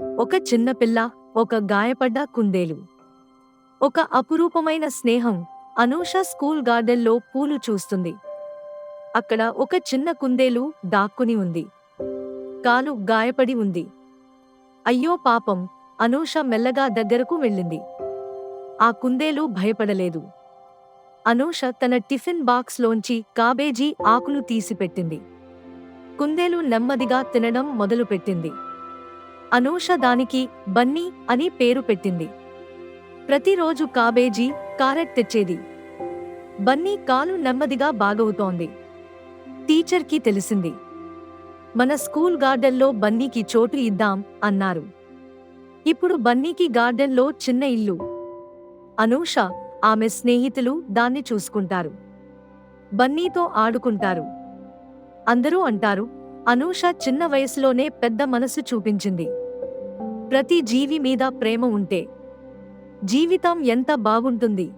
ఒక చిన్న పిల్ల, ఒక గాయపడ్డ కుందేలు. ఒక అపురూపమైన స్నేహం. అనూష స్కూల్ గార్డెన్లో పూలు చూస్తుంది. అక్కడ ఒక చిన్న కుందేలు దాక్కుని ఉంది. కాలు గాయపడి ఉంది. అయ్యో పాపం! అనూష మెల్లగా దగ్గరకు వెళ్ళింది. ఆ కుందేలు భయపడలేదు. అనూష తన టిఫిన్ బాక్స్లోంచి కాబేజీ ఆకులు తీసిపెట్టింది. కుందేలు నెమ్మదిగా తినడం మొదలుపెట్టింది. అనూష దానికి బన్నీ అని పేరు పెట్టింది. ప్రతిరోజు కాబేజీ, క్యారెట్ తెచ్చేది. బన్నీ కాలు నెమ్మదిగా బాగవుతోంది. టీచర్కి తెలిసింది. మన స్కూల్ గార్డెన్లో బన్నీకి చోటు ఇద్దాం అన్నారు. ఇప్పుడు బన్నీకి గార్డెన్లో చిన్న ఇల్లు. అనూష, ఆమె స్నేహితులు దాన్ని చూసుకుంటారు. బన్నీతో ఆడుకుంటారు. అందరూ అంటారు, అనూష చిన్న వయసులోనే పెద్ద మనసు చూపించింది. ప్రతి జీవి మీద ప్రేమ ఉంటే జీవితం ఎంత బాగుంటుంది.